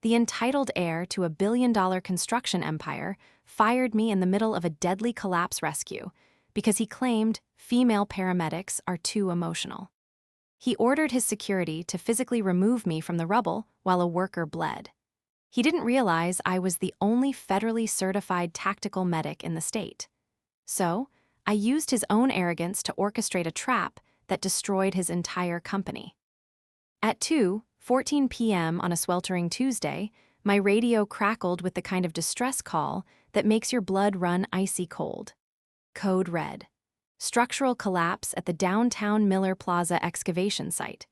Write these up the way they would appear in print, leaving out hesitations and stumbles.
The entitled heir to a billion-dollar construction empire fired me in the middle of a deadly collapse rescue because he claimed female paramedics are too emotional. He ordered his security to physically remove me from the rubble while a worker bled. He didn't realize I was the only federally certified tactical medic in the state. So, I used his own arrogance to orchestrate a trap that destroyed his entire company. At 2:14 p.m. on a sweltering Tuesday, my radio crackled with the kind of distress call that makes your blood run icy cold. Code red. Structural collapse at the downtown Miller Plaza excavation site.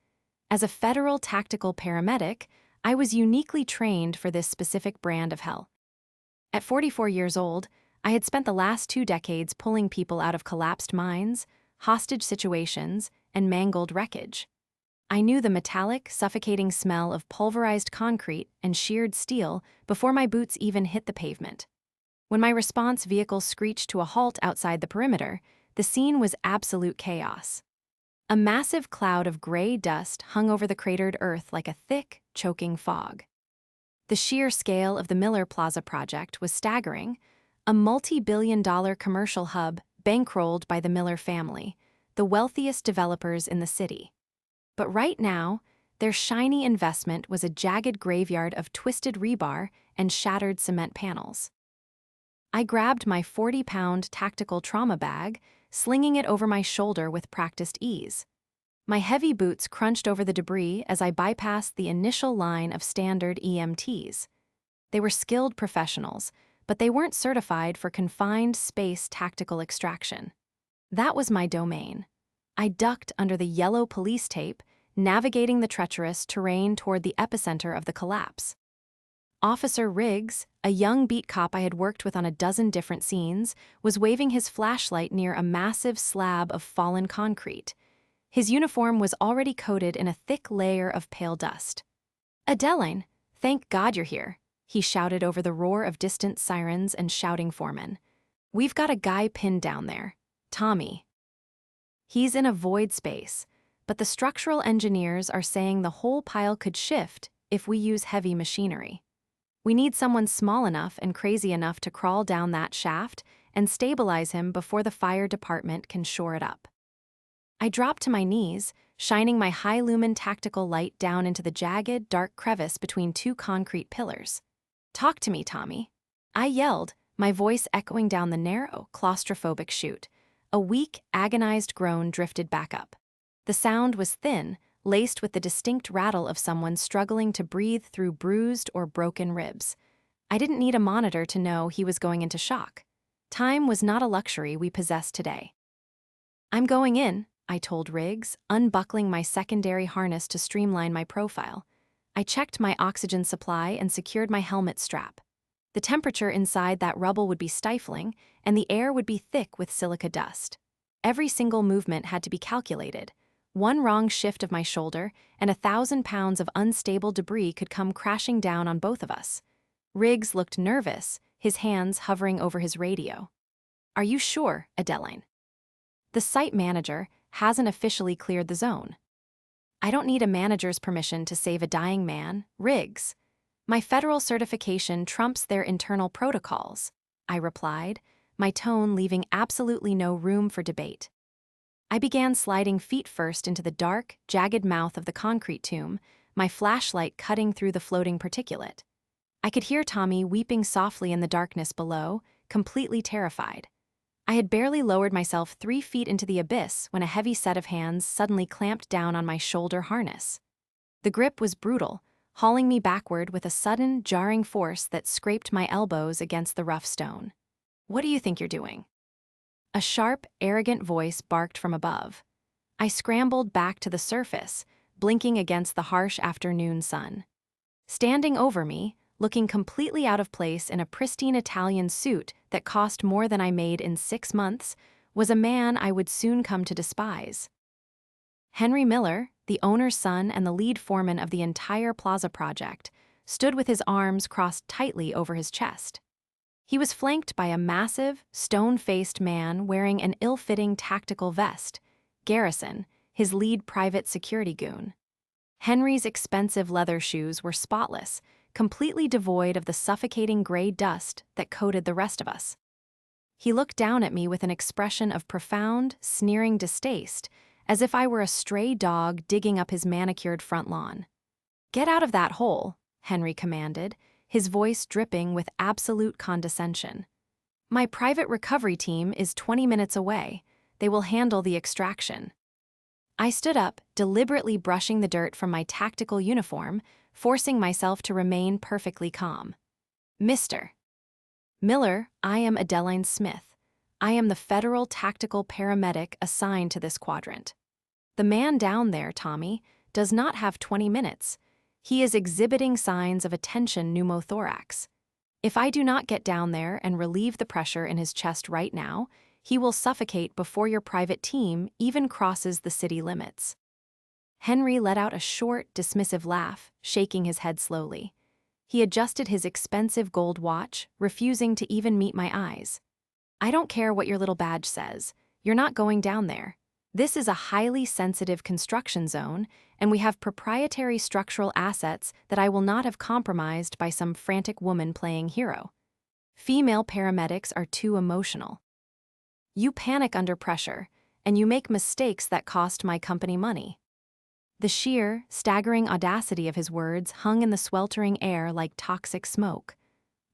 As a federal tactical paramedic, I was uniquely trained for this specific brand of hell. At 44 years old, I had spent the last 2 decades pulling people out of collapsed mines, hostage situations, and mangled wreckage. I knew the metallic, suffocating smell of pulverized concrete and sheared steel before my boots even hit the pavement. When my response vehicle screeched to a halt outside the perimeter, the scene was absolute chaos. A massive cloud of gray dust hung over the cratered earth like a thick, choking fog. The sheer scale of the Miller Plaza project was staggering, a multi-billion-dollar commercial hub bankrolled by the Miller family, the wealthiest developers in the city. But right now, their shiny investment was a jagged graveyard of twisted rebar and shattered cement panels. I grabbed my 40-pound tactical trauma bag, slinging it over my shoulder with practiced ease. My heavy boots crunched over the debris as I bypassed the initial line of standard EMTs. They were skilled professionals, but they weren't certified for confined space tactical extraction. That was my domain. I ducked under the yellow police tape, navigating the treacherous terrain toward the epicenter of the collapse. Officer Riggs, a young beat cop I had worked with on a dozen different scenes, was waving his flashlight near a massive slab of fallen concrete. His uniform was already coated in a thick layer of pale dust. "Adeline, thank God you're here," he shouted over the roar of distant sirens and shouting foremen. "We've got a guy pinned down there. Tommy. He's in a void space, but the structural engineers are saying the whole pile could shift if we use heavy machinery. We need someone small enough and crazy enough to crawl down that shaft and stabilize him before the fire department can shore it up." I dropped to my knees, shining my high-lumen tactical light down into the jagged, dark crevice between 2 concrete pillars. "Talk to me, Tommy," I yelled, my voice echoing down the narrow, claustrophobic chute. A weak, agonized groan drifted back up. The sound was thin, laced with the distinct rattle of someone struggling to breathe through bruised or broken ribs. I didn't need a monitor to know he was going into shock. Time was not a luxury we possessed today. "I'm going in," I told Riggs, unbuckling my secondary harness to streamline my profile. I checked my oxygen supply and secured my helmet strap. The temperature inside that rubble would be stifling, and the air would be thick with silica dust. Every single movement had to be calculated. One wrong shift of my shoulder, and 1,000 pounds of unstable debris could come crashing down on both of us. Riggs looked nervous, his hands hovering over his radio. "Are you sure, Adeline?" "The site manager hasn't officially cleared the zone." "I don't need a manager's permission to save a dying man, Riggs. My federal certification trumps their internal protocols," I replied, my tone leaving absolutely no room for debate. I began sliding feet first into the dark, jagged mouth of the concrete tomb, my flashlight cutting through the floating particulate. I could hear Tommy weeping softly in the darkness below, completely terrified. I had barely lowered myself 3 feet into the abyss when a heavy set of hands suddenly clamped down on my shoulder harness. The grip was brutal, hauling me backward with a sudden, jarring force that scraped my elbows against the rough stone. "What do you think you're doing?" A sharp, arrogant voice barked from above. I scrambled back to the surface, blinking against the harsh afternoon sun. Standing over me, looking completely out of place in a pristine Italian suit that cost more than I made in 6 months, was a man I would soon come to despise. Henry Miller, the owner's son and the lead foreman of the entire plaza project, stood with his arms crossed tightly over his chest. He was flanked by a massive, stone-faced man wearing an ill-fitting tactical vest, Garrison, his lead private security goon. Henry's expensive leather shoes were spotless, completely devoid of the suffocating gray dust that coated the rest of us. He looked down at me with an expression of profound, sneering distaste, as if I were a stray dog digging up his manicured front lawn. "Get out of that hole," Henry commanded, his voice dripping with absolute condescension. "My private recovery team is 20 minutes away. They will handle the extraction." I stood up, deliberately brushing the dirt from my tactical uniform, forcing myself to remain perfectly calm. "Mr. Miller, I am Adeline Smith. I am the federal tactical paramedic assigned to this quadrant. The man down there, Tommy, does not have 20 minutes. He is exhibiting signs of a tension pneumothorax. If I do not get down there and relieve the pressure in his chest right now, he will suffocate before your private team even crosses the city limits." Henry let out a short, dismissive laugh, shaking his head slowly. He adjusted his expensive gold watch, refusing to even meet my eyes. "I don't care what your little badge says. You're not going down there. This is a highly sensitive construction zone, and we have proprietary structural assets that I will not have compromised by some frantic woman playing hero. Female paramedics are too emotional. You panic under pressure, and you make mistakes that cost my company money." The sheer, staggering audacity of his words hung in the sweltering air like toxic smoke.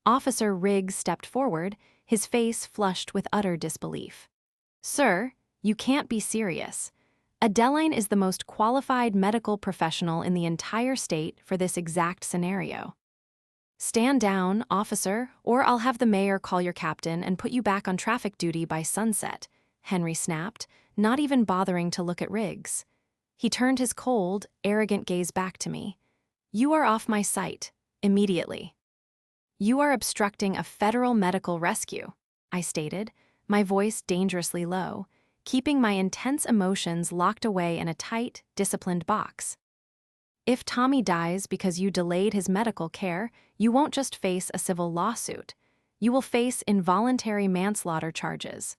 Officer Riggs stepped forward, his face flushed with utter disbelief. "Sir, you can't be serious. Adeline is the most qualified medical professional in the entire state for this exact scenario." "Stand down, officer, or I'll have the mayor call your captain and put you back on traffic duty by sunset," Henry snapped, not even bothering to look at Riggs. He turned his cold, arrogant gaze back to me. "You are off my sight, immediately." "You are obstructing a federal medical rescue," I stated, my voice dangerously low, keeping my intense emotions locked away in a tight, disciplined box. "If Tommy dies because you delayed his medical care, you won't just face a civil lawsuit. You will face involuntary manslaughter charges.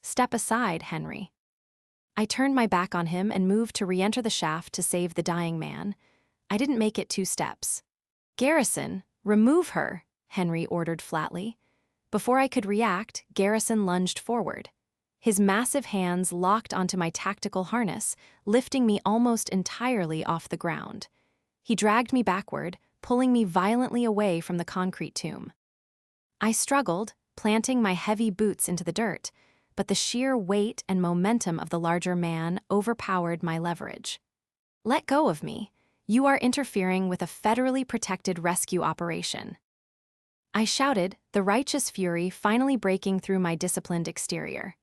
Step aside, Henry." I turned my back on him and moved to re-enter the shaft to save the dying man. I didn't make it 2 steps. "Garrison, remove her," Henry ordered flatly. Before I could react, Garrison lunged forward. His massive hands locked onto my tactical harness, lifting me almost entirely off the ground. He dragged me backward, pulling me violently away from the concrete tomb. I struggled, planting my heavy boots into the dirt, but the sheer weight and momentum of the larger man overpowered my leverage. "Let go of me. You are interfering with a federally protected rescue operation." I shouted, the righteous fury finally breaking through my disciplined exterior.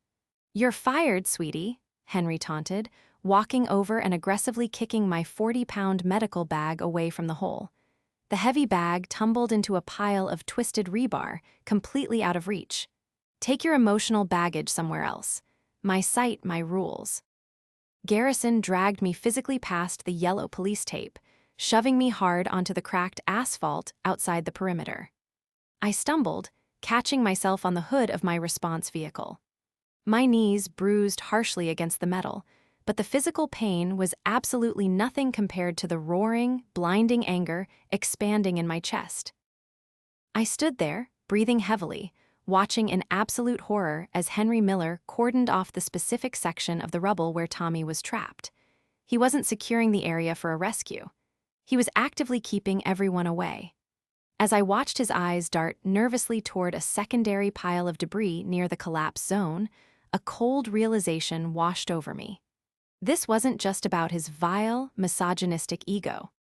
"You're fired, sweetie," Henry taunted, walking over and aggressively kicking my 40-pound medical bag away from the hole. The heavy bag tumbled into a pile of twisted rebar, completely out of reach. "Take your emotional baggage somewhere else. My site, my rules." Garrison dragged me physically past the yellow police tape, shoving me hard onto the cracked asphalt outside the perimeter. I stumbled, catching myself on the hood of my response vehicle. My knees bruised harshly against the metal, but the physical pain was absolutely nothing compared to the roaring, blinding anger expanding in my chest. I stood there, breathing heavily, watching in absolute horror as Henry Miller cordoned off the specific section of the rubble where Tommy was trapped. He wasn't securing the area for a rescue. He was actively keeping everyone away. As I watched his eyes dart nervously toward a secondary pile of debris near the collapse zone, a cold realization washed over me. This wasn't just about his vile, misogynistic ego.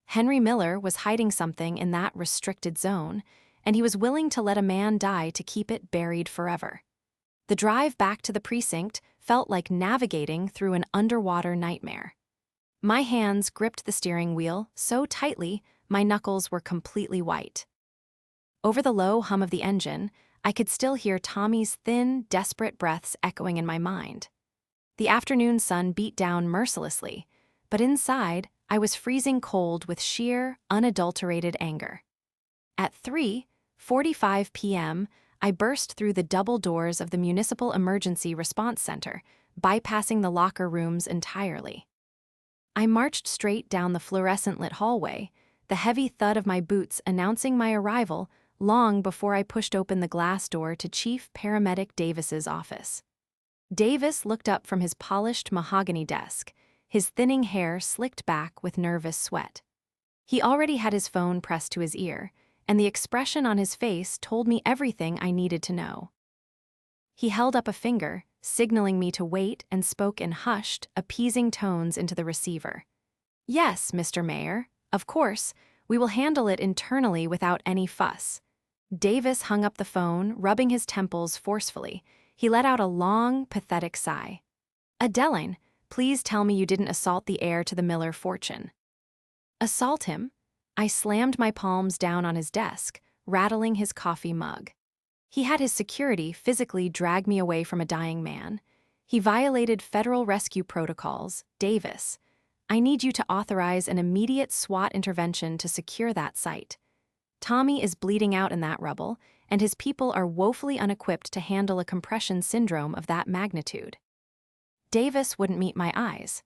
Henry Miller was hiding something in that restricted zone, and he was willing to let a man die to keep it buried forever. The drive back to the precinct felt like navigating through an underwater nightmare. My hands gripped the steering wheel so tightly my knuckles were completely white. Over the low hum of the engine, I could still hear Tommy's thin, desperate breaths echoing in my mind. The afternoon sun beat down mercilessly, but inside, I was freezing cold with sheer, unadulterated anger. At 3:45 p.m., I burst through the double doors of the Municipal Emergency Response Center, bypassing the locker rooms entirely. I marched straight down the fluorescent-lit hallway, the heavy thud of my boots announcing my arrival long before I pushed open the glass door to Chief Paramedic Davis's office. Davis looked up from his polished mahogany desk, his thinning hair slicked back with nervous sweat. He already had his phone pressed to his ear, and the expression on his face told me everything I needed to know. He held up a finger, signaling me to wait, and spoke in hushed, appeasing tones into the receiver. "Yes, Mr. Mayor, of course, we will handle it internally without any fuss." Davis hung up the phone, rubbing his temples forcefully. He let out a long, pathetic sigh. "Adeline, please tell me you didn't assault the heir to the Miller fortune." "Assault him?" I slammed my palms down on his desk, rattling his coffee mug. He had his security physically drag me away from a dying man. He violated federal rescue protocols. Davis, I need you to authorize an immediate SWAT intervention to secure that site. Tommy is bleeding out in that rubble, and his people are woefully unequipped to handle a compression syndrome of that magnitude. Davis wouldn't meet my eyes.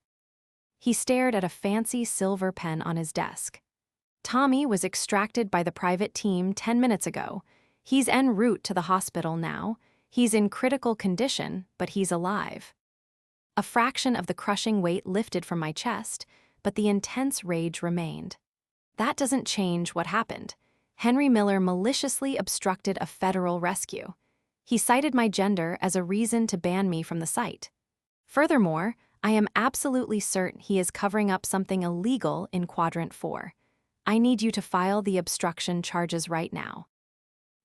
He stared at a fancy silver pen on his desk. "Tommy was extracted by the private team 10 minutes ago. He's en route to the hospital now. He's in critical condition, but he's alive." A fraction of the crushing weight lifted from my chest, but the intense rage remained. That doesn't change what happened. Henry Miller maliciously obstructed a federal rescue. He cited my gender as a reason to ban me from the site. Furthermore, I am absolutely certain he is covering up something illegal in Quadrant 4. I need you to file the obstruction charges right now.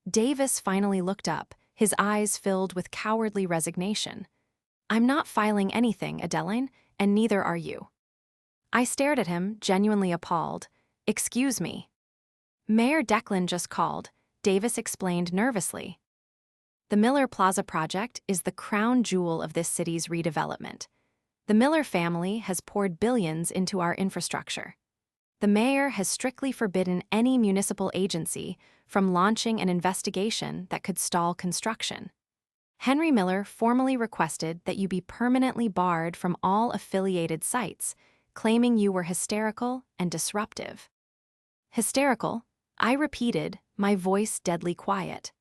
Davis finally looked up, his eyes filled with cowardly resignation. "I'm not filing anything, Adeline, and neither are you." I stared at him, genuinely appalled. "Excuse me." "Mayor Declan just called," Davis explained nervously. "The Miller Plaza project is the crown jewel of this city's redevelopment. The Miller family has poured billions into our infrastructure. The mayor has strictly forbidden any municipal agency from launching an investigation that could stall construction. Henry Miller formally requested that you be permanently barred from all affiliated sites, claiming you were hysterical and disruptive." "Hysterical?" I repeated, my voice deadly quiet.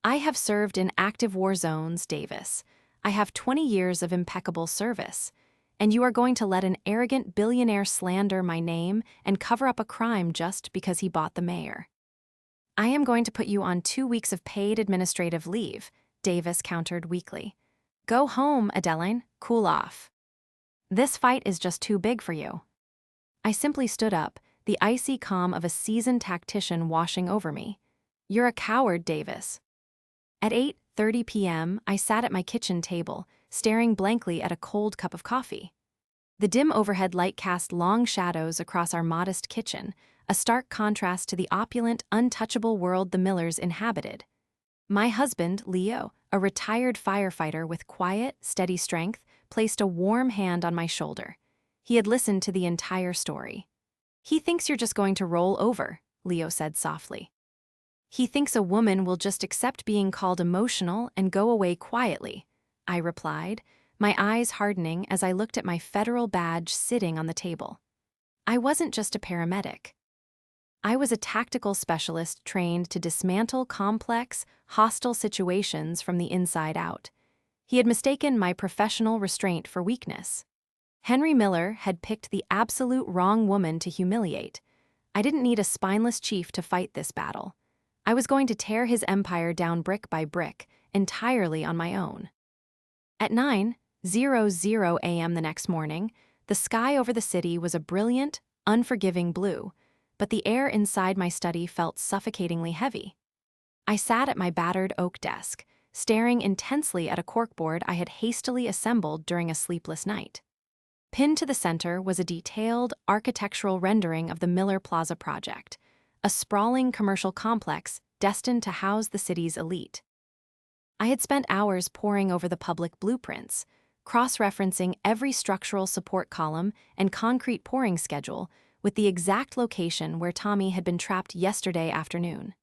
"I have served in active war zones, Davis. I have 20 years of impeccable service. And you are going to let an arrogant billionaire slander my name and cover up a crime just because he bought the mayor." "I am going to put you on 2 weeks of paid administrative leave," Davis countered weakly. "Go home, Adeline. Cool off. This fight is just too big for you." I simply stood up, the icy calm of a seasoned tactician washing over me. "You're a coward, Davis." At 8:30 p.m., I sat at my kitchen table, staring blankly at a cold cup of coffee. The dim overhead light cast long shadows across our modest kitchen, a stark contrast to the opulent, untouchable world the Millers inhabited. My husband, Leo, a retired firefighter with quiet, steady strength, placed a warm hand on my shoulder. He had listened to the entire story. "He thinks you're just going to roll over," Leo said softly. "He thinks a woman will just accept being called emotional and go away quietly," I replied, my eyes hardening as I looked at my federal badge sitting on the table. I wasn't just a paramedic. I was a tactical specialist trained to dismantle complex, hostile situations from the inside out. He had mistaken my professional restraint for weakness. Henry Miller had picked the absolute wrong woman to humiliate. I didn't need a spineless chief to fight this battle. I was going to tear his empire down brick by brick, entirely on my own. At 9:00 a.m. the next morning, the sky over the city was a brilliant, unforgiving blue, but the air inside my study felt suffocatingly heavy. I sat at my battered oak desk, staring intensely at a corkboard I had hastily assembled during a sleepless night. Pinned to the center was a detailed architectural rendering of the Miller Plaza project, a sprawling commercial complex destined to house the city's elite. I had spent hours poring over the public blueprints, cross-referencing every structural support column and concrete pouring schedule with the exact location where Tommy had been trapped yesterday afternoon.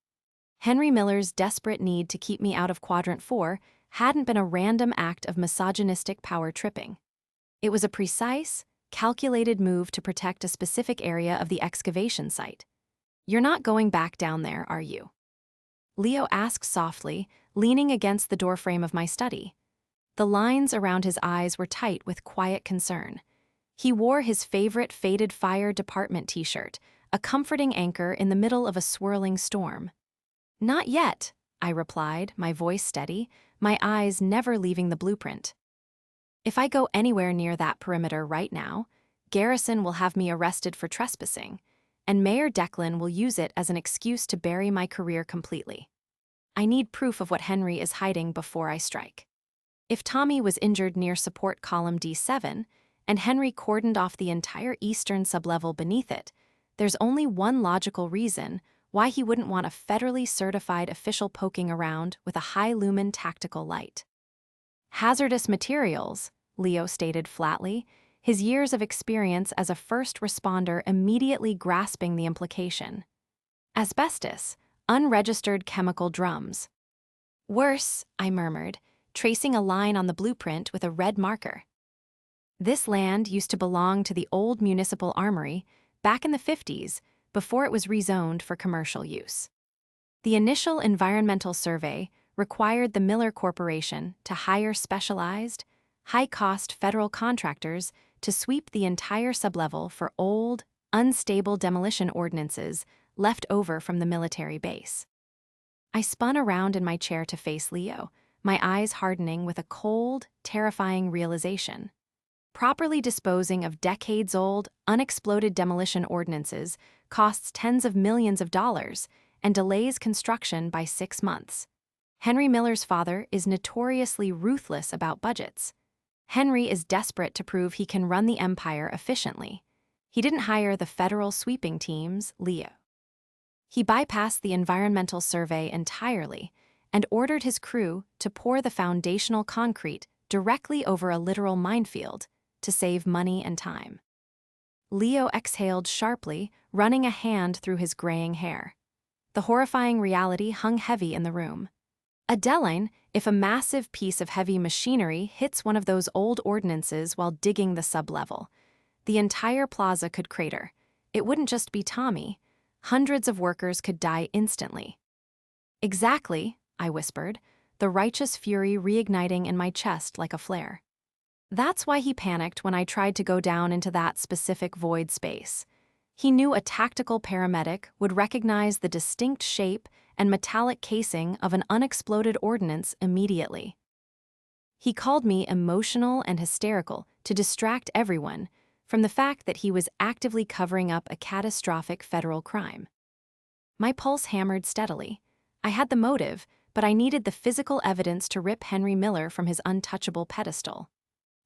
Henry Miller's desperate need to keep me out of Quadrant 4 hadn't been a random act of misogynistic power tripping. It was a precise, calculated move to protect a specific area of the excavation site. "You're not going back down there, are you?" Leo asked softly, leaning against the doorframe of my study. The lines around his eyes were tight with quiet concern. He wore his favorite faded fire department t-shirt, a comforting anchor in the middle of a swirling storm. "Not yet," I replied, my voice steady, my eyes never leaving the blueprint. "If I go anywhere near that perimeter right now, Garrison will have me arrested for trespassing, and Mayor Declan will use it as an excuse to bury my career completely. I need proof of what Henry is hiding before I strike. If Tommy was injured near support column D7, and Henry cordoned off the entire eastern sublevel beneath it, there's only one logical reason why he wouldn't want a federally certified official poking around with a high-lumen tactical light." "Hazardous materials," Leo stated flatly, his years of experience as a first responder immediately grasping the implication. "Asbestos, unregistered chemical drums." "Worse," I murmured, tracing a line on the blueprint with a red marker. "This land used to belong to the old municipal armory back in the 50s, before it was rezoned for commercial use. The initial environmental survey required the Miller Corporation to hire specialized, high-cost federal contractors to sweep the entire sublevel for old, unstable demolition ordinances left over from the military base." I spun around in my chair to face Leo, my eyes hardening with a cold, terrifying realization. Properly disposing of decades-old, unexploded demolition ordinances costs tens of millions of dollars and delays construction by 6 months. Henry Miller's father is notoriously ruthless about budgets. Henry is desperate to prove he can run the empire efficiently. He didn't hire the federal sweeping teams, Leo. He bypassed the environmental survey entirely and ordered his crew to pour the foundational concrete directly over a literal minefield to save money and time. Leo exhaled sharply, running a hand through his graying hair. The horrifying reality hung heavy in the room. Adeline, if a massive piece of heavy machinery hits one of those old ordinances while digging the sublevel, the entire plaza could crater. It wouldn't just be Tommy. Hundreds of workers could die instantly. "Exactly," I whispered, the righteous fury reigniting in my chest like a flare. "That's why he panicked when I tried to go down into that specific void space. He knew a tactical paramedic would recognize the distinct shape and metallic casing of an unexploded ordnance immediately. He called me emotional and hysterical to distract everyone from the fact that he was actively covering up a catastrophic federal crime." My pulse hammered steadily. I had the motive, but I needed the physical evidence to rip Henry Miller from his untouchable pedestal.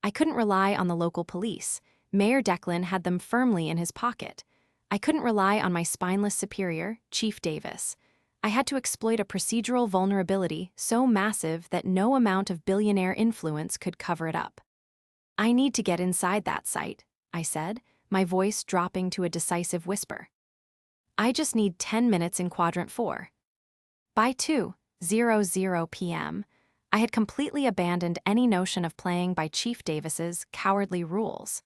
I couldn't rely on the local police. Mayor Declan had them firmly in his pocket. I couldn't rely on my spineless superior, Chief Davis. I had to exploit a procedural vulnerability so massive that no amount of billionaire influence could cover it up. "I need to get inside that site," I said, my voice dropping to a decisive whisper. "I just need 10 minutes in Quadrant 4. By 2:00 p.m., I had completely abandoned any notion of playing by Chief Davis's cowardly rules.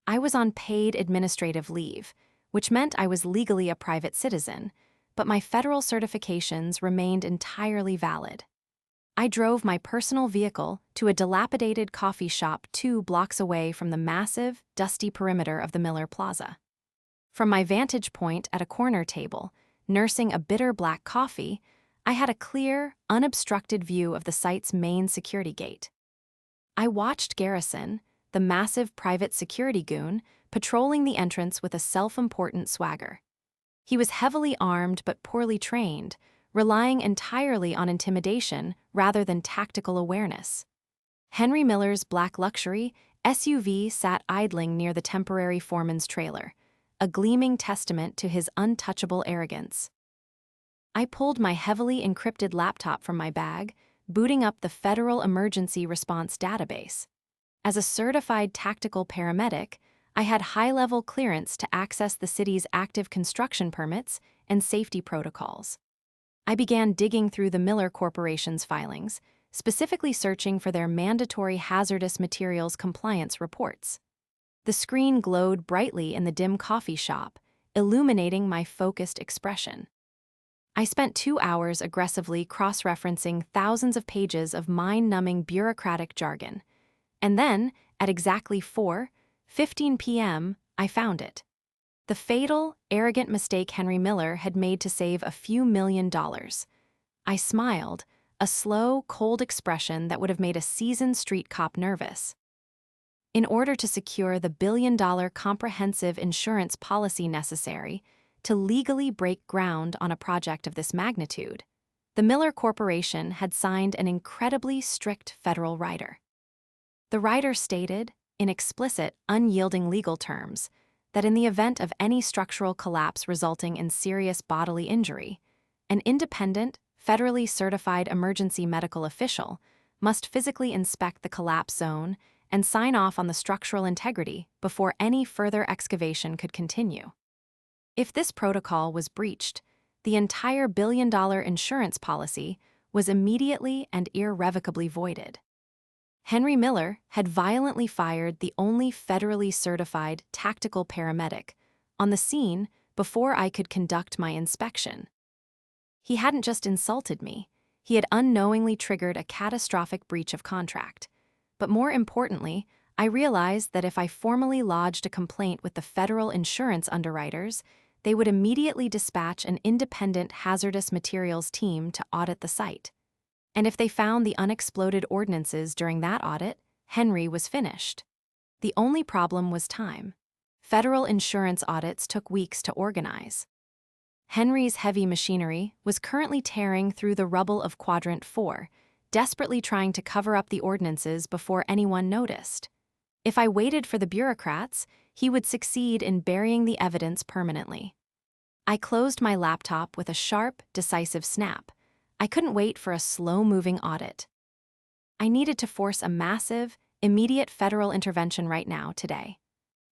I was on paid administrative leave, which meant I was legally a private citizen, but my federal certifications remained entirely valid. I drove my personal vehicle to a dilapidated coffee shop 2 blocks away from the massive, dusty perimeter of the Miller Plaza. From my vantage point at a corner table, nursing a bitter black coffee, I had a clear, unobstructed view of the site's main security gate. I watched Garrison, the massive private security goon, patrolling the entrance with a self-important swagger. He was heavily armed but poorly trained, relying entirely on intimidation rather than tactical awareness. Henry Miller's black luxury SUV sat idling near the temporary foreman's trailer, a gleaming testament to his untouchable arrogance. I pulled my heavily encrypted laptop from my bag, booting up the Federal Emergency Response Database. As a certified tactical paramedic, I had high-level clearance to access the city's active construction permits and safety protocols. I began digging through the Miller Corporation's filings, specifically searching for their mandatory hazardous materials compliance reports. The screen glowed brightly in the dim coffee shop, illuminating my focused expression. I spent 2 hours aggressively cross-referencing thousands of pages of mind-numbing bureaucratic jargon. And then, at exactly 4:15 p.m., I found it. The fatal, arrogant mistake Henry Miller had made to save a few $1,000,000. I smiled, a slow, cold expression that would have made a seasoned street cop nervous. In order to secure the $1 billion comprehensive insurance policy necessary to legally break ground on a project of this magnitude, the Miller Corporation had signed an incredibly strict federal rider. The rider stated, in explicit, unyielding legal terms, that in the event of any structural collapse resulting in serious bodily injury, an independent, federally certified emergency medical official must physically inspect the collapse zone and sign off on the structural integrity before any further excavation could continue. If this protocol was breached, the entire $1 billion insurance policy was immediately and irrevocably voided. Henry Miller had violently fired the only federally certified tactical paramedic on the scene before I could conduct my inspection. He hadn't just insulted me, he had unknowingly triggered a catastrophic breach of contract. But more importantly, I realized that if I formally lodged a complaint with the federal insurance underwriters, they would immediately dispatch an independent hazardous materials team to audit the site. And if they found the unexploded ordnances during that audit, Henry was finished. The only problem was time. Federal insurance audits took weeks to organize. Henry's heavy machinery was currently tearing through the rubble of Quadrant 4, desperately trying to cover up the ordnances before anyone noticed. If I waited for the bureaucrats, he would succeed in burying the evidence permanently. I closed my laptop with a sharp, decisive snap. I couldn't wait for a slow-moving audit. I needed to force a massive, immediate federal intervention right now, today.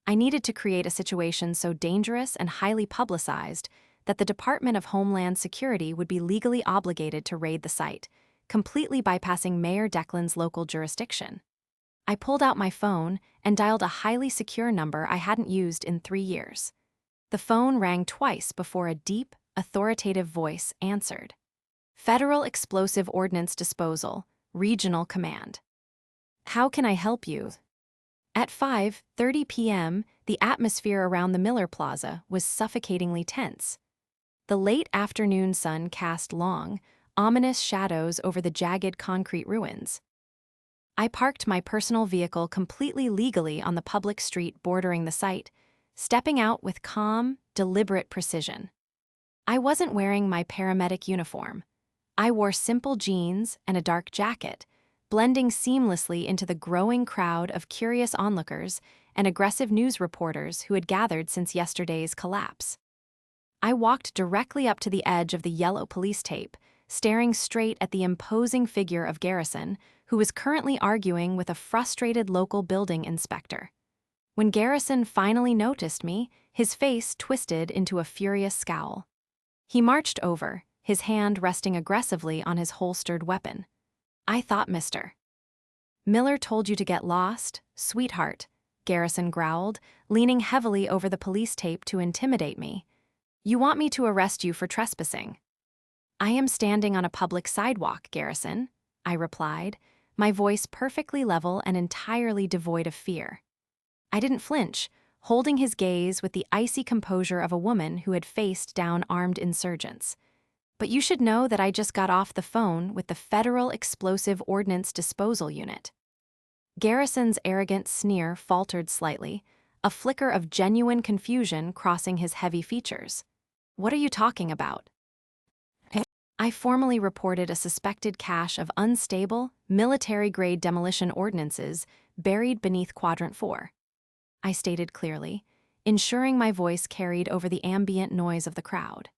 I needed to create a situation so dangerous and highly publicized that the Department of Homeland Security would be legally obligated to raid the site, completely bypassing Mayor Declan's local jurisdiction. I pulled out my phone and dialed a highly secure number I hadn't used in 3 years. The phone rang twice before a deep, authoritative voice answered. Federal Explosive Ordnance Disposal, Regional Command. How can I help you? At 5:30 p.m., the atmosphere around the Miller Plaza was suffocatingly tense. The late afternoon sun cast long, ominous shadows over the jagged concrete ruins. I parked my personal vehicle completely legally on the public street bordering the site, stepping out with calm, deliberate precision. I wasn't wearing my paramedic uniform. I wore simple jeans and a dark jacket, blending seamlessly into the growing crowd of curious onlookers and aggressive news reporters who had gathered since yesterday's collapse. I walked directly up to the edge of the yellow police tape, staring straight at the imposing figure of Garrison, who was currently arguing with a frustrated local building inspector. When Garrison finally noticed me, his face twisted into a furious scowl. He marched over, his hand resting aggressively on his holstered weapon. I thought, Mr. Miller told you to get lost, sweetheart, Garrison growled, leaning heavily over the police tape to intimidate me. You want me to arrest you for trespassing? I am standing on a public sidewalk, Garrison, I replied, my voice perfectly level and entirely devoid of fear. I didn't flinch, holding his gaze with the icy composure of a woman who had faced down armed insurgents. But you should know that I just got off the phone with the Federal Explosive Ordnance Disposal Unit. Garrison's arrogant sneer faltered slightly, a flicker of genuine confusion crossing his heavy features. What are you talking about? I formally reported a suspected cache of unstable, military-grade demolition ordnances buried beneath Quadrant 4. I stated clearly, ensuring my voice carried over the ambient noise of the crowd.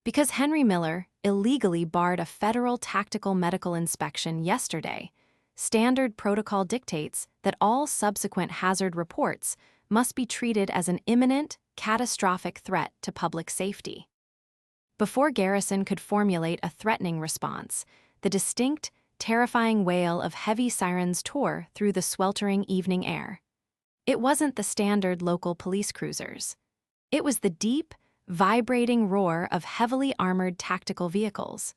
Because Henry Miller illegally barred a federal tactical medical inspection yesterday, standard protocol dictates that all subsequent hazard reports must be treated as an imminent, catastrophic threat to public safety. Before Garrison could formulate a threatening response, the distinct, terrifying wail of heavy sirens tore through the sweltering evening air. It wasn't the standard local police cruisers. It was the deep, vibrating roar of heavily armored tactical vehicles.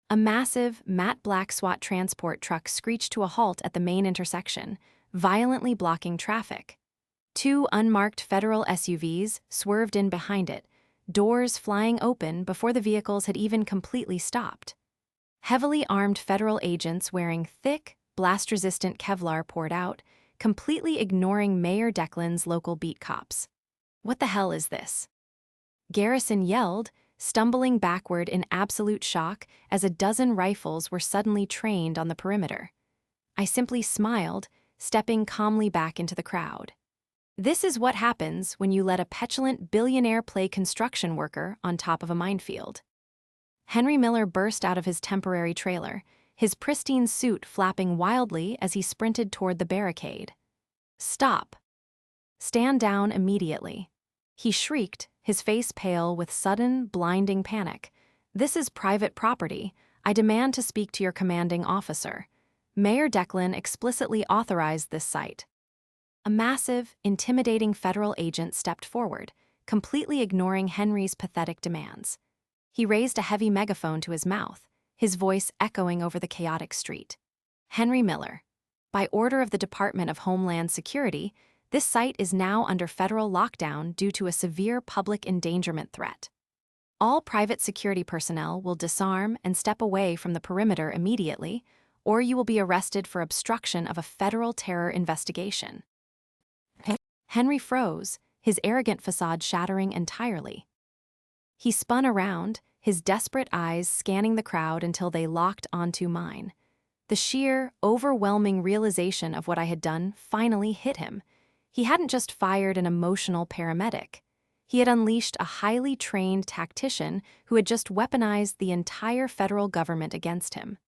A massive, matte black SWAT transport truck screeched to a halt at the main intersection, violently blocking traffic. Two unmarked federal SUVs swerved in behind it, doors flying open before the vehicles had even completely stopped. Heavily armed federal agents wearing thick, blast-resistant Kevlar poured out, completely ignoring Mayor Declan's local beat cops. "What the hell is this?" Garrison yelled, stumbling backward in absolute shock as a dozen rifles were suddenly trained on the perimeter. I simply smiled, stepping calmly back into the crowd. This is what happens when you let a petulant billionaire play construction worker on top of a minefield. Henry Miller burst out of his temporary trailer, his pristine suit flapping wildly as he sprinted toward the barricade. "Stop! Stand down immediately," he shrieked, his face pale with sudden, blinding panic. "This is private property. I demand to speak to your commanding officer. Mayor Declan explicitly authorized this site." A massive, intimidating federal agent stepped forward, completely ignoring Henry's pathetic demands. He raised a heavy megaphone to his mouth, his voice echoing over the chaotic street. "Henry Miller, by order of the Department of Homeland Security, this site is now under federal lockdown due to a severe public endangerment threat. All private security personnel will disarm and step away from the perimeter immediately, or you will be arrested for obstruction of a federal terror investigation." Henry froze, his arrogant facade shattering entirely. He spun around, his desperate eyes scanning the crowd until they locked onto mine. The sheer, overwhelming realization of what I had done finally hit him. He hadn't just fired an emotional paramedic. He had unleashed a highly trained tactician who had just weaponized the entire federal government against him.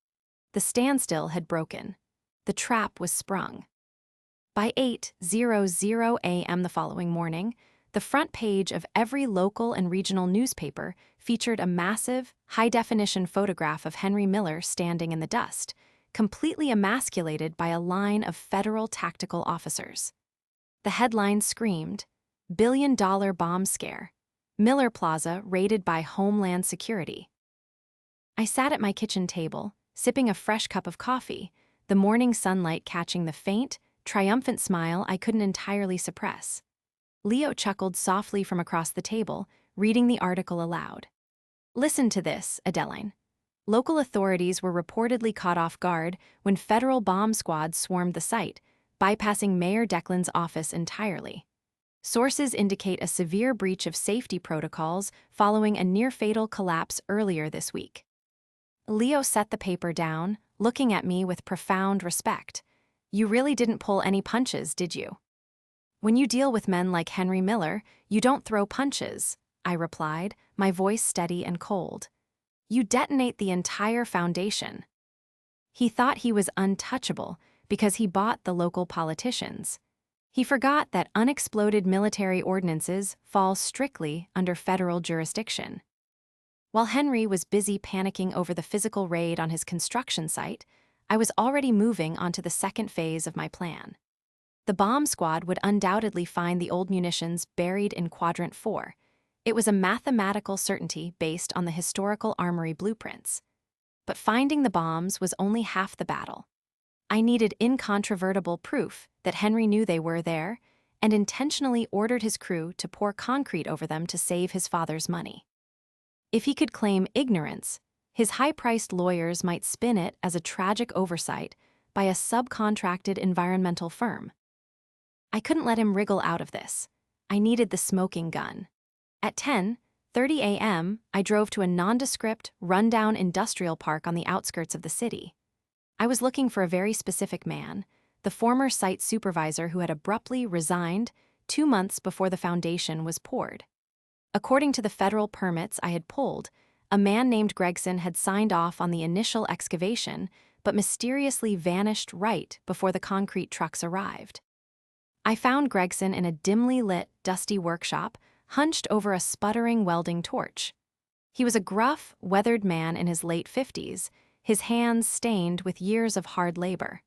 The standstill had broken. The trap was sprung. By 8:00 a.m. the following morning, the front page of every local and regional newspaper featured a massive, high-definition photograph of Henry Miller standing in the dust, completely emasculated by a line of federal tactical officers. The headline screamed, "Billion-dollar bomb scare. Miller Plaza raided by Homeland Security." I sat at my kitchen table, sipping a fresh cup of coffee, the morning sunlight catching the faint, triumphant smile I couldn't entirely suppress. Leo chuckled softly from across the table, reading the article aloud. "Listen to this, Adeline. Local authorities were reportedly caught off guard when federal bomb squads swarmed the site, bypassing Mayor Declan's office entirely. Sources indicate a severe breach of safety protocols following a near-fatal collapse earlier this week." Leo set the paper down, looking at me with profound respect. "You really didn't pull any punches, did you?" "When you deal with men like Henry Miller, you don't throw punches," I replied, my voice steady and cold. "You detonate the entire foundation." He thought he was untouchable because he bought the local politicians. He forgot that unexploded military ordinances fall strictly under federal jurisdiction. While Henry was busy panicking over the physical raid on his construction site, I was already moving onto the second phase of my plan. The bomb squad would undoubtedly find the old munitions buried in Quadrant 4. It was a mathematical certainty based on the historical armory blueprints. But finding the bombs was only half the battle. I needed incontrovertible proof that Henry knew they were there and intentionally ordered his crew to pour concrete over them to save his father's money. If he could claim ignorance, his high-priced lawyers might spin it as a tragic oversight by a subcontracted environmental firm. I couldn't let him wriggle out of this. I needed the smoking gun. At 10:30 a.m., I drove to a nondescript, rundown industrial park on the outskirts of the city. I was looking for a very specific man, the former site supervisor who had abruptly resigned 2 months before the foundation was poured. According to the federal permits I had pulled, a man named Gregson had signed off on the initial excavation, but mysteriously vanished right before the concrete trucks arrived. I found Gregson in a dimly lit, dusty workshop, hunched over a sputtering welding torch. He was a gruff, weathered man in his late 50s, his hands stained with years of hard labor.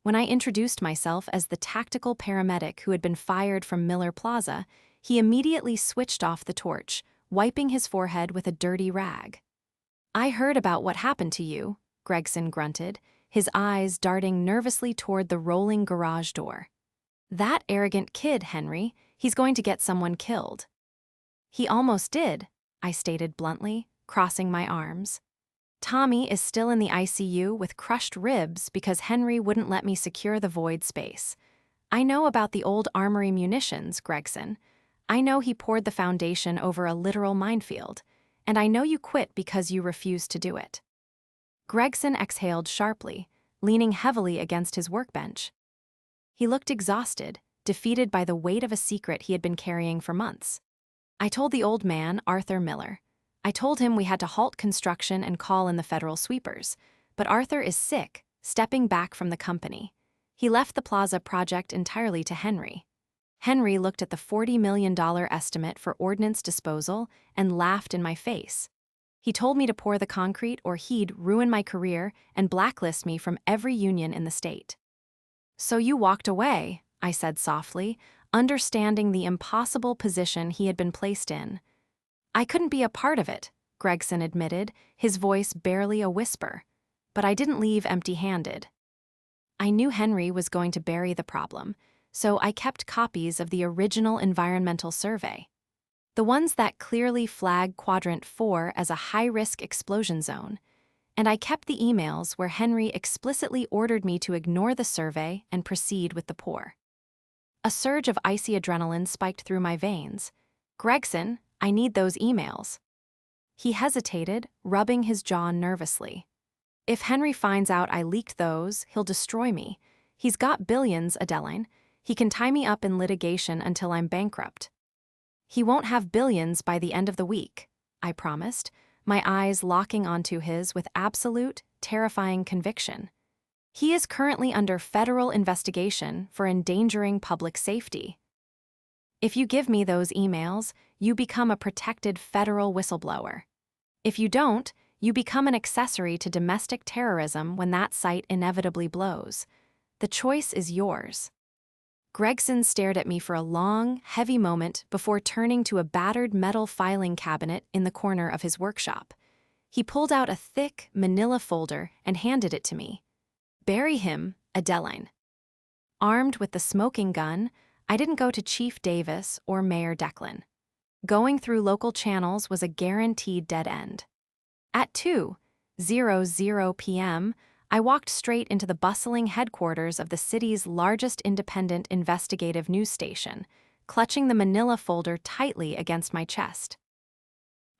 When I introduced myself as the tactical paramedic who had been fired from Miller Plaza, he immediately switched off the torch, wiping his forehead with a dirty rag. "I heard about what happened to you," Gregson grunted, his eyes darting nervously toward the rolling garage door. "That arrogant kid, Henry, he's going to get someone killed." "He almost did," I stated bluntly, crossing my arms. "Tommy is still in the ICU with crushed ribs because Henry wouldn't let me secure the void space. I know about the old armory munitions, Gregson. I know he poured the foundation over a literal minefield, and I know you quit because you refused to do it." Gregson exhaled sharply, leaning heavily against his workbench. He looked exhausted, defeated by the weight of a secret he had been carrying for months. "I told the old man, Arthur Miller. I told him we had to halt construction and call in the federal sweepers, but Arthur is sick, stepping back from the company. He left the plaza project entirely to Henry." Henry looked at the $40 million estimate for ordnance disposal and laughed in my face. "He told me to pour the concrete or he'd ruin my career and blacklist me from every union in the state." "So you walked away," I said softly, understanding the impossible position he had been placed in. "I couldn't be a part of it," Gregson admitted, his voice barely a whisper. "But I didn't leave empty-handed. I knew Henry was going to bury the problem, so I kept copies of the original environmental survey. The ones that clearly flag Quadrant 4 as a high-risk explosion zone, and I kept the emails where Henry explicitly ordered me to ignore the survey and proceed with the pour." A surge of icy adrenaline spiked through my veins. "Gregson, I need those emails." He hesitated, rubbing his jaw nervously. "If Henry finds out I leaked those, he'll destroy me. He's got billions, Adeline. He can tie me up in litigation until I'm bankrupt." "He won't have billions by the end of the week," I promised, my eyes locking onto his with absolute, terrifying conviction. "He is currently under federal investigation for endangering public safety. If you give me those emails, you become a protected federal whistleblower. If you don't, you become an accessory to domestic terrorism when that site inevitably blows. The choice is yours." Gregson stared at me for a long, heavy moment before turning to a battered metal filing cabinet in the corner of his workshop. He pulled out a thick, manila folder and handed it to me. "Bury him, Adeline." Armed with the smoking gun, I didn't go to Chief Davis or Mayor Declan. Going through local channels was a guaranteed dead end. At 2:00 p.m., I walked straight into the bustling headquarters of the city's largest independent investigative news station, clutching the manila folder tightly against my chest.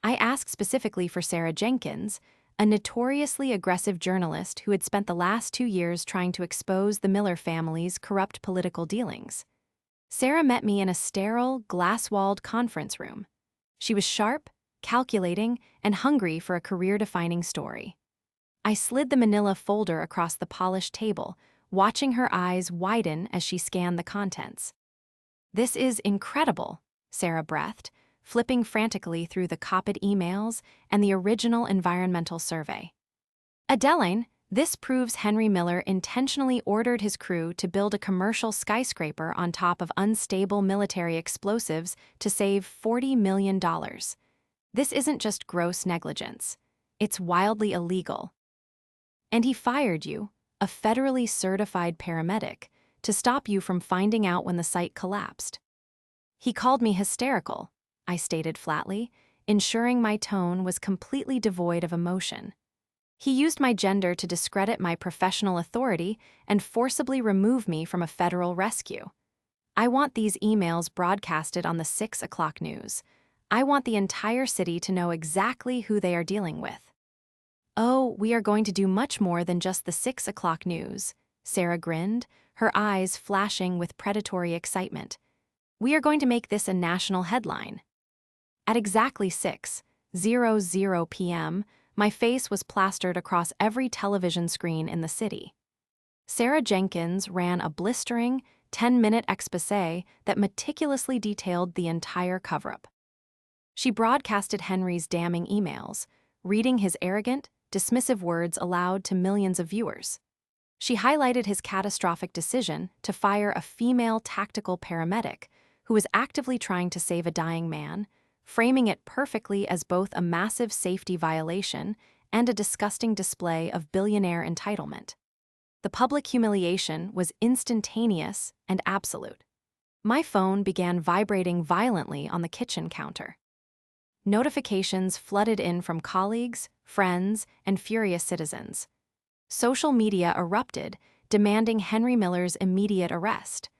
I asked specifically for Sarah Jenkins, a notoriously aggressive journalist who had spent the last 2 years trying to expose the Miller family's corrupt political dealings. Sarah met me in a sterile, glass-walled conference room. She was sharp, calculating, and hungry for a career-defining story. I slid the manila folder across the polished table, watching her eyes widen as she scanned the contents. "This is incredible," Sarah breathed, flipping frantically through the copied emails and the original environmental survey. "Adeline, this proves Henry Miller intentionally ordered his crew to build a commercial skyscraper on top of unstable military explosives to save $40 million. This isn't just gross negligence. It's wildly illegal. And he fired you, a federally certified paramedic, to stop you from finding out when the site collapsed." "He called me hysterical," I stated flatly, ensuring my tone was completely devoid of emotion. "He used my gender to discredit my professional authority and forcibly remove me from a federal rescue. I want these emails broadcasted on the 6 o'clock news. I want the entire city to know exactly who they are dealing with." "Oh, we are going to do much more than just the 6 o'clock news," Sarah grinned, her eyes flashing with predatory excitement. "We are going to make this a national headline." At exactly 6:00 p.m., my face was plastered across every television screen in the city. Sarah Jenkins ran a blistering, 10-minute exposé that meticulously detailed the entire cover-up. She broadcasted Henry's damning emails, reading his arrogant, dismissive words aloud to millions of viewers. She highlighted his catastrophic decision to fire a female tactical paramedic who was actively trying to save a dying man, framing it perfectly as both a massive safety violation and a disgusting display of billionaire entitlement. The public humiliation was instantaneous and absolute. My phone began vibrating violently on the kitchen counter. Notifications flooded in from colleagues, friends, and furious citizens. Social media erupted, demanding Henry Miller's immediate arrest.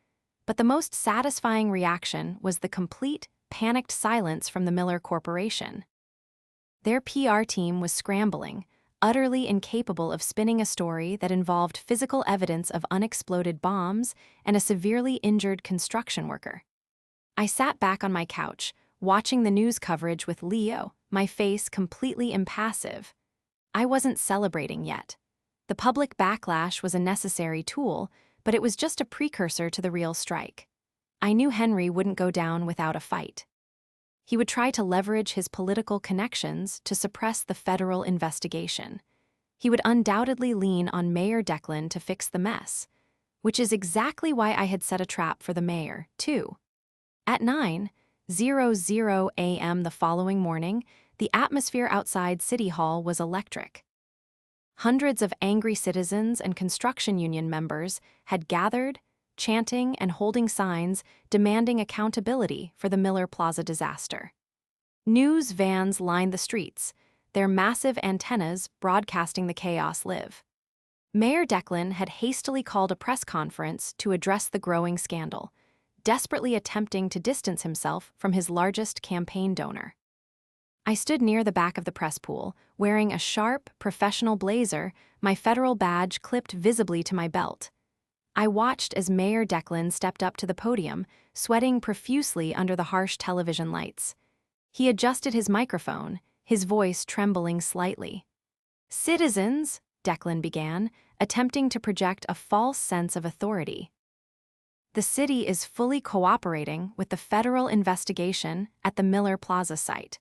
But the most satisfying reaction was the complete, panicked silence from the Miller Corporation. Their PR team was scrambling, utterly incapable of spinning a story that involved physical evidence of unexploded bombs and a severely injured construction worker. I sat back on my couch, watching the news coverage with Leo, my face completely impassive. I wasn't celebrating yet. The public backlash was a necessary tool, but it was just a precursor to the real strike. I knew Henry wouldn't go down without a fight. He would try to leverage his political connections to suppress the federal investigation. He would undoubtedly lean on Mayor Declan to fix the mess, which is exactly why I had set a trap for the mayor, too. At 9:00 a.m. the following morning, the atmosphere outside City Hall was electric. Hundreds of angry citizens and construction union members had gathered, chanting and holding signs demanding accountability for the Miller Plaza disaster. News vans lined the streets, their massive antennas broadcasting the chaos live. Mayor Declan had hastily called a press conference to address the growing scandal, desperately attempting to distance himself from his largest campaign donor. I stood near the back of the press pool, wearing a sharp, professional blazer, my federal badge clipped visibly to my belt. I watched as Mayor Declan stepped up to the podium, sweating profusely under the harsh television lights. He adjusted his microphone, his voice trembling slightly. "Citizens," Declan began, attempting to project a false sense of authority. "The city is fully cooperating with the federal investigation at the Miller Plaza site.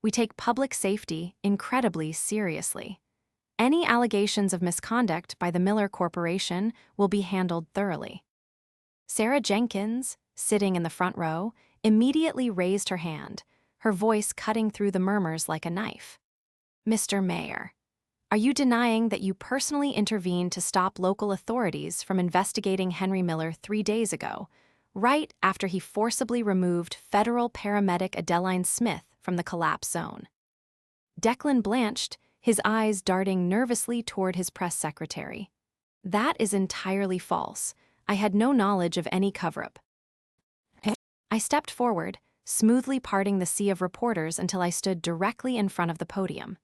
We take public safety incredibly seriously. Any allegations of misconduct by the Miller Corporation will be handled thoroughly." Sarah Jenkins, sitting in the front row, immediately raised her hand, her voice cutting through the murmurs like a knife. "Mr. Mayor, are you denying that you personally intervened to stop local authorities from investigating Henry Miller 3 days ago, right after he forcibly removed federal paramedic Adeline Smith from the collapse zone?" Declan blanched, his eyes darting nervously toward his press secretary. "That is entirely false. I had no knowledge of any cover-up." I stepped forward, smoothly parting the sea of reporters until I stood directly in front of the podium.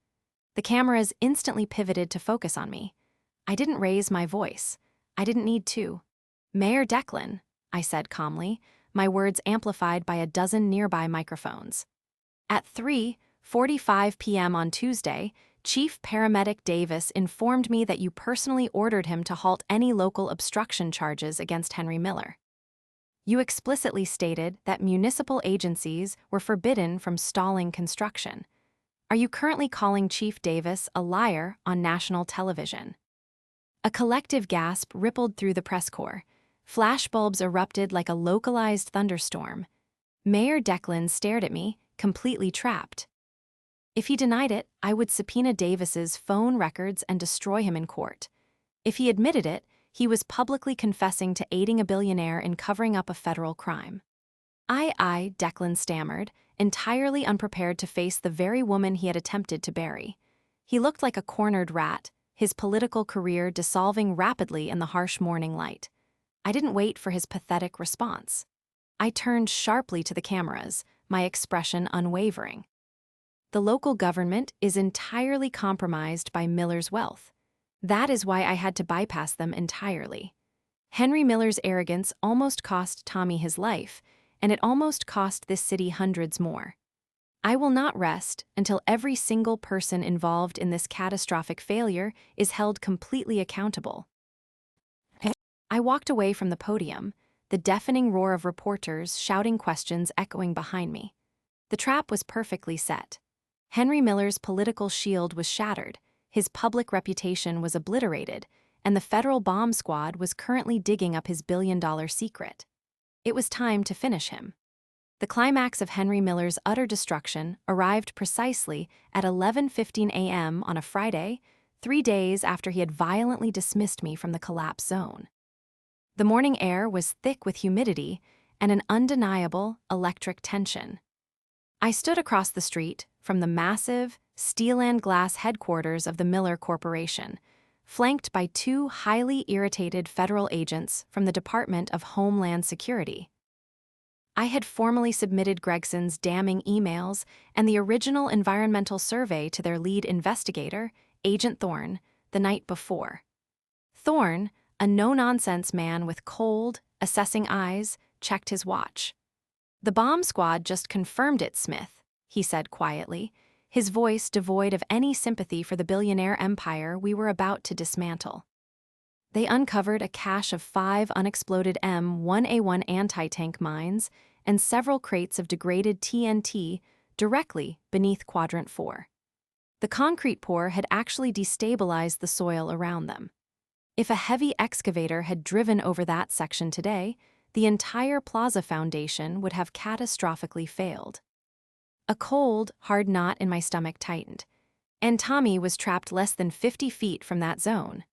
The cameras instantly pivoted to focus on me. I didn't raise my voice. I didn't need to. "Mayor Declan," I said calmly, my words amplified by a dozen nearby microphones. "At 3:45 p.m. on Tuesday, Chief Paramedic Davis informed me that you personally ordered him to halt any local obstruction charges against Henry Miller. You explicitly stated that municipal agencies were forbidden from stalling construction. Are you currently calling Chief Davis a liar on national television?" A collective gasp rippled through the press corps. Flashbulbs erupted like a localized thunderstorm. Mayor Declan stared at me, completely trapped. If he denied it, I would subpoena Davis's phone records and destroy him in court. If he admitted it, he was publicly confessing to aiding a billionaire in covering up a federal crime. Declan stammered, entirely unprepared to face the very woman he had attempted to bury. He looked like a cornered rat, his political career dissolving rapidly in the harsh morning light. I didn't wait for his pathetic response. I turned sharply to the cameras, my expression unwavering. The local government is entirely compromised by Miller's wealth. That is why I had to bypass them entirely. Henry Miller's arrogance almost cost Tommy his life, and it almost cost this city hundreds more. I will not rest until every single person involved in this catastrophic failure is held completely accountable. I walked away from the podium, the deafening roar of reporters shouting questions echoing behind me. The trap was perfectly set. Henry Miller's political shield was shattered, his public reputation was obliterated, and the federal bomb squad was currently digging up his billion-dollar secret. It was time to finish him. The climax of Henry Miller's utter destruction arrived precisely at 11:15 a.m. on a Friday, 3 days after he had violently dismissed me from the collapse zone. The morning air was thick with humidity and an undeniable electric tension. I stood across the street from the massive, steel and glass headquarters of the Miller Corporation, flanked by two highly irritated federal agents from the Department of Homeland Security. I had formally submitted Gregson's damning emails and the original environmental survey to their lead investigator, Agent Thorne, the night before. Thorne, a no-nonsense man with cold, assessing eyes, checked his watch. "The bomb squad just confirmed it, Smith," he said quietly, his voice devoid of any sympathy for the billionaire empire we were about to dismantle. They uncovered a cache of 5 unexploded M1A1 anti-tank mines and several crates of degraded TNT directly beneath Quadrant 4. The concrete pour had actually destabilized the soil around them. If a heavy excavator had driven over that section today, the entire plaza foundation would have catastrophically failed. A cold, hard knot in my stomach tightened, and Tommy was trapped less than 50 feet from that zone.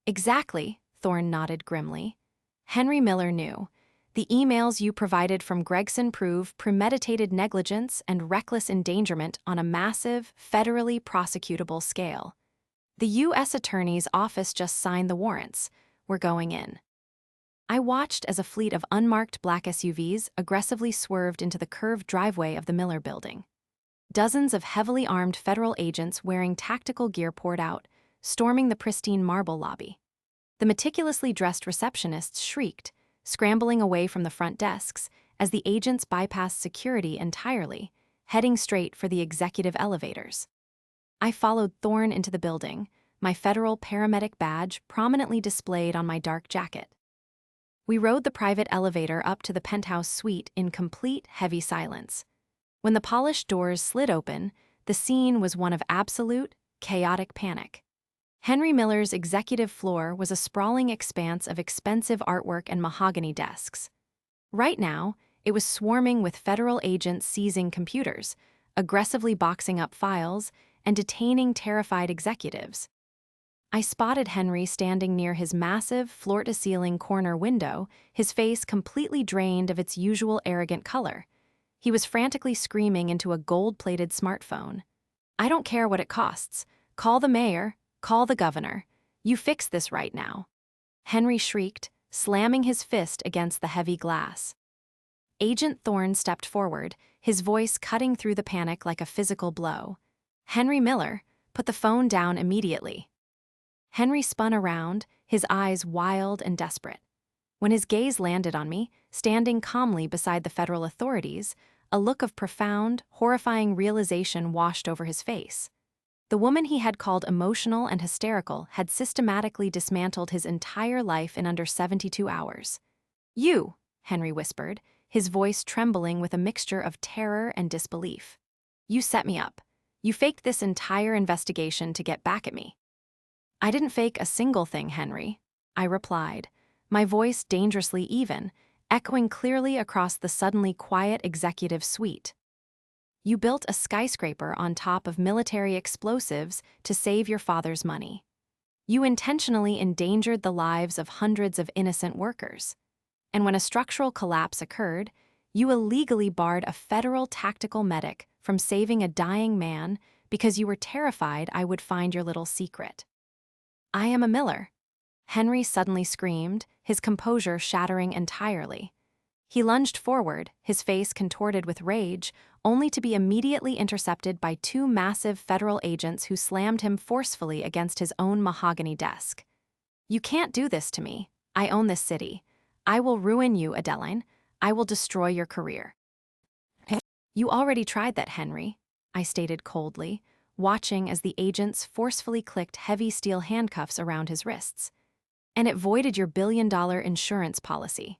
"Exactly," Thorne nodded grimly. "Henry Miller knew. The emails you provided from Gregson prove premeditated negligence and reckless endangerment on a massive, federally prosecutable scale. The U.S. Attorney's Office just signed the warrants. We're going in." I watched as a fleet of unmarked black SUVs aggressively swerved into the curved driveway of the Miller building. Dozens of heavily armed federal agents wearing tactical gear poured out, storming the pristine marble lobby. The meticulously dressed receptionists shrieked, scrambling away from the front desks as the agents bypassed security entirely, heading straight for the executive elevators. I followed Thorne into the building, my federal paramedic badge prominently displayed on my dark jacket. We rode the private elevator up to the penthouse suite in complete, heavy silence. When the polished doors slid open, the scene was one of absolute, chaotic panic. Henry Miller's executive floor was a sprawling expanse of expensive artwork and mahogany desks. Right now, it was swarming with federal agents seizing computers, aggressively boxing up files, and detaining terrified executives. I spotted Henry standing near his massive, floor-to-ceiling corner window, his face completely drained of its usual arrogant color. He was frantically screaming into a gold-plated smartphone. "I don't care what it costs. Call the mayor. Call the governor. You fix this right now." Henry shrieked, slamming his fist against the heavy glass. Agent Thorne stepped forward, his voice cutting through the panic like a physical blow. "Henry Miller, put the phone down immediately." Henry spun around, his eyes wild and desperate. When his gaze landed on me, standing calmly beside the federal authorities, a look of profound, horrifying realization washed over his face. The woman he had called emotional and hysterical had systematically dismantled his entire life in under 72 hours. "You," Henry whispered, his voice trembling with a mixture of terror and disbelief. "You set me up. You faked this entire investigation to get back at me." "I didn't fake a single thing, Henry," I replied, my voice dangerously even, echoing clearly across the suddenly quiet executive suite. "You built a skyscraper on top of military explosives to save your father's money. You intentionally endangered the lives of hundreds of innocent workers. And when a structural collapse occurred, you illegally barred a federal tactical medic from saving a dying man because you were terrified I would find your little secret." "I am a Miller," Henry suddenly screamed, his composure shattering entirely. He lunged forward, his face contorted with rage, only to be immediately intercepted by 2 massive federal agents who slammed him forcefully against his own mahogany desk. "You can't do this to me. I own this city. I will ruin you, Adeline. I will destroy your career." "You already tried that, Henry," I stated coldly, watching as the agents forcefully clicked heavy steel handcuffs around his wrists. "And it voided your billion-dollar insurance policy.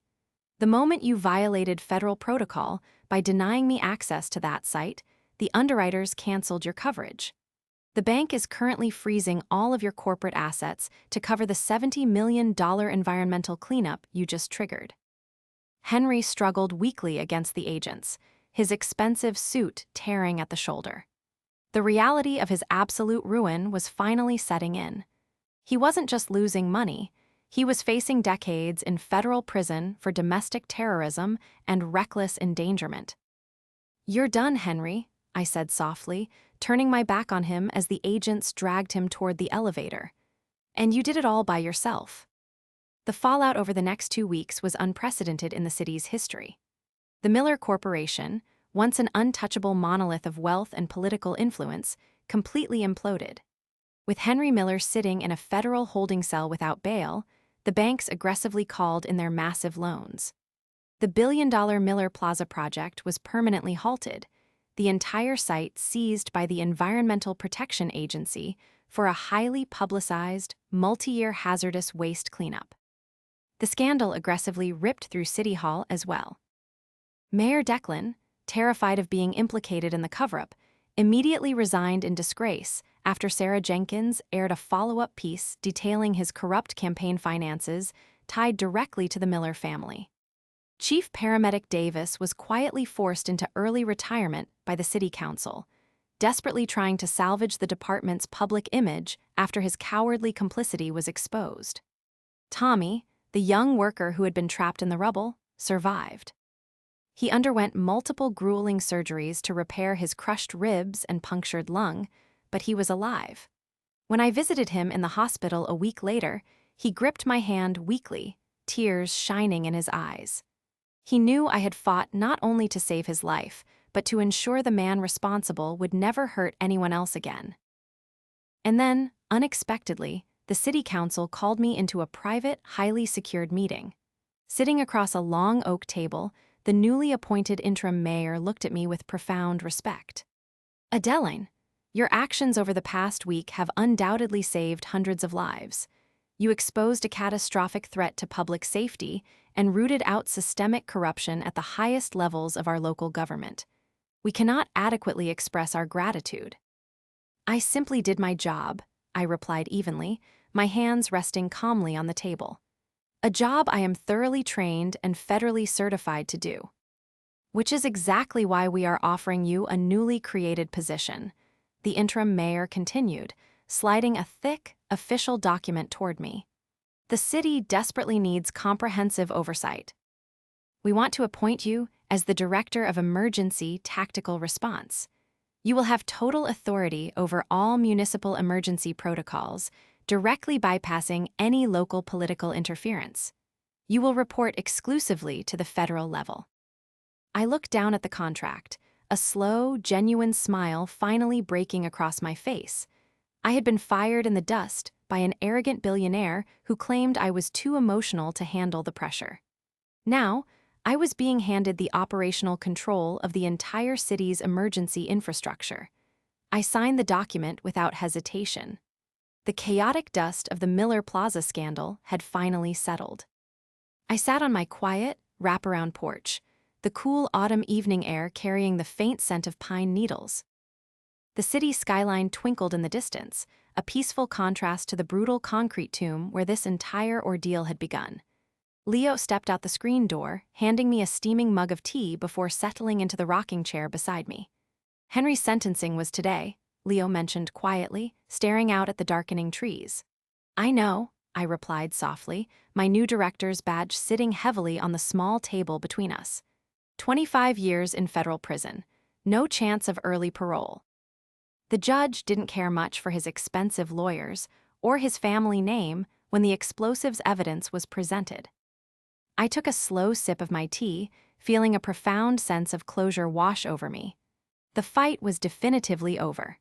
The moment you violated federal protocol by denying me access to that site, the underwriters canceled your coverage. The bank is currently freezing all of your corporate assets to cover the $70 million environmental cleanup you just triggered." Henry struggled weakly against the agents, his expensive suit tearing at the shoulder. The reality of his absolute ruin was finally setting in. He wasn't just losing money, he was facing decades in federal prison for domestic terrorism and reckless endangerment. "You're done, Henry," I said softly, turning my back on him as the agents dragged him toward the elevator. "And you did it all by yourself." The fallout over the next 2 weeks was unprecedented in the city's history. The Miller Corporation, once an untouchable monolith of wealth and political influence, completely imploded. With Henry Miller sitting in a federal holding cell without bail, the banks aggressively called in their massive loans. The billion-dollar Miller Plaza project was permanently halted, the entire site seized by the Environmental Protection Agency for a highly publicized, multi-year hazardous waste cleanup. The scandal aggressively ripped through City Hall as well. Mayor Declan, terrified of being implicated in the cover-up, immediately resigned in disgrace after Sarah Jenkins aired a follow-up piece detailing his corrupt campaign finances tied directly to the Miller family. Chief Paramedic Davis was quietly forced into early retirement by the city council, desperately trying to salvage the department's public image after his cowardly complicity was exposed. Tommy, the young worker who had been trapped in the rubble, survived. He underwent multiple grueling surgeries to repair his crushed ribs and punctured lung, but he was alive. When I visited him in the hospital a week later, he gripped my hand weakly, tears shining in his eyes. He knew I had fought not only to save his life, but to ensure the man responsible would never hurt anyone else again. And then, unexpectedly, the city council called me into a private, highly secured meeting. Sitting across a long oak table, the newly appointed interim mayor looked at me with profound respect. "Adeline, your actions over the past week have undoubtedly saved hundreds of lives. You exposed a catastrophic threat to public safety and rooted out systemic corruption at the highest levels of our local government. We cannot adequately express our gratitude." "I simply did my job," I replied evenly, my hands resting calmly on the table. "A job I am thoroughly trained and federally certified to do." "Which is exactly why we are offering you a newly created position," the interim mayor continued, sliding a thick, official document toward me. "The city desperately needs comprehensive oversight. We want to appoint you as the Director of Emergency Tactical Response. You will have total authority over all municipal emergency protocols, directly bypassing any local political interference. You will report exclusively to the federal level." I looked down at the contract, a slow, genuine smile finally breaking across my face. I had been fired in the dust by an arrogant billionaire who claimed I was too emotional to handle the pressure. Now, I was being handed the operational control of the entire city's emergency infrastructure. I signed the document without hesitation. The chaotic dust of the Miller Plaza scandal had finally settled. I sat on my quiet, wraparound porch, the cool autumn evening air carrying the faint scent of pine needles. The city skyline twinkled in the distance, a peaceful contrast to the brutal concrete tomb where this entire ordeal had begun. Leo stepped out the screen door, handing me a steaming mug of tea before settling into the rocking chair beside me. "Henry's sentencing was today," Leo mentioned quietly, staring out at the darkening trees. "I know," I replied softly, my new director's badge sitting heavily on the small table between us. 25 years in federal prison. No chance of early parole. The judge didn't care much for his expensive lawyers or his family name when the explosives evidence was presented. I took a slow sip of my tea, feeling a profound sense of closure wash over me. The fight was definitively over.